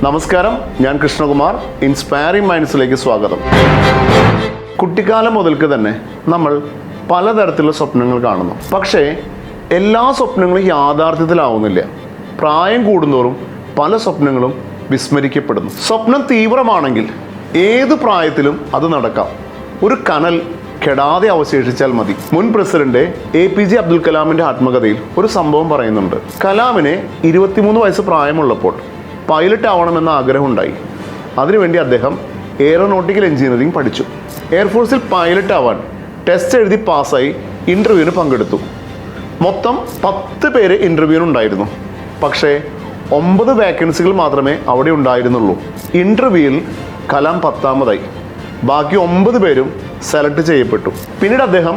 നമസ്കാരം, ഞാൻ കൃഷ്ണകുമാർ. ഇൻസ്പയറിംഗ് മൈൻഡ്സിലേക്ക് സ്വാഗതം. കുട്ടിക്കാലം മുതൽക്ക് തന്നെ നമ്മൾ പലതരത്തിലുള്ള സ്വപ്നങ്ങൾ കാണുന്നു. പക്ഷേ എല്ലാ സ്വപ്നങ്ങളും യാഥാർത്ഥ്യത്തിലാവുന്നില്ല. പ്രായം കൂടുന്തോറും പല സ്വപ്നങ്ങളും വിസ്മരിക്കപ്പെടുന്നു. സ്വപ്നം തീവ്രമാണെങ്കിൽ ഏത് പ്രായത്തിലും അത് നടക്കാം. ഒരു കനൽ കെടാതെ അവശേഷിച്ചാൽ മതി. മുൻ പ്രസിഡന്റ് APJ അബ്ദുൽ കലാമിൻ്റെ ആത്മകഥയിൽ ഒരു സംഭവം പറയുന്നുണ്ട്. കലാമിന് 23 വയസ്സ് പ്രായമുള്ളപ്പോൾ പൈലറ്റ് ആവണമെന്ന ആഗ്രഹമുണ്ടായി. അതിനുവേണ്ടി അദ്ദേഹം എയറോനോട്ടിക്കൽ എഞ്ചിനീയറിംഗ് പഠിച്ചു. എയർഫോഴ്സിൽ പൈലറ്റ് ആവാൻ ടെസ്റ്റ് എഴുതി പാസ്സായി ഇൻ്റർവ്യൂവിന് പങ്കെടുത്തു. മൊത്തം 10 പേര് ഇൻ്റർവ്യൂവിനുണ്ടായിരുന്നു. പക്ഷേ 9 വേക്കൻസികൾ മാത്രമേ അവിടെ ഉണ്ടായിരുന്നുള്ളൂ. ഇൻ്റർവ്യൂവിൽ കലാം 10ാമതായി. ബാക്കി 9 പേരും സെലക്ട് ചെയ്യപ്പെട്ടു. പിന്നീട് അദ്ദേഹം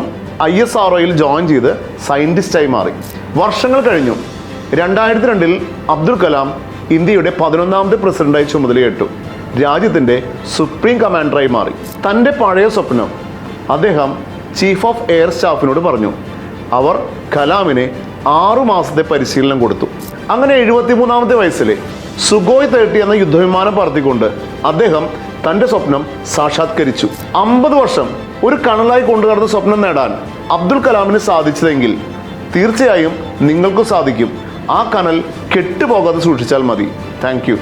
ISROയിൽ ജോയിൻ ചെയ്ത് സയൻറ്റിസ്റ്റായി മാറി. വർഷങ്ങൾ കഴിഞ്ഞു. 2002 അബ്ദുൽ കലാം ഇന്ത്യയുടെ 11ാമത്തെ പ്രസിഡന്റായി ചുമതലയേറ്റു. രാജ്യത്തിൻ്റെ സുപ്രീം കമാൻഡറായി മാറി. തൻ്റെ പഴയ സ്വപ്നം അദ്ദേഹം ചീഫ് ഓഫ് എയർ സ്റ്റാഫിനോട് പറഞ്ഞു. അവർ കലാമിന് 6 മാസത്തെ പരിശീലനം കൊടുത്തു. അങ്ങനെ 73ാമത്തെ വയസ്സിൽ സുഖോയ് 30 എന്ന യുദ്ധവിമാനം പറത്തിക്കൊണ്ട് അദ്ദേഹം തൻ്റെ സ്വപ്നം സാക്ഷാത്കരിച്ചു. 50 വർഷം ഒരു കനലായി കൊണ്ടുനടന്ന സ്വപ്നം നേടാൻ അബ്ദുൽ കലാമിന് സാധിച്ചതെങ്കിൽ തീർച്ചയായും നിങ്ങൾക്കും സാധിക്കും. ആ കനൽ കെട്ടുപോകാതെ സൂക്ഷിച്ചാൽ മതി. Thank you.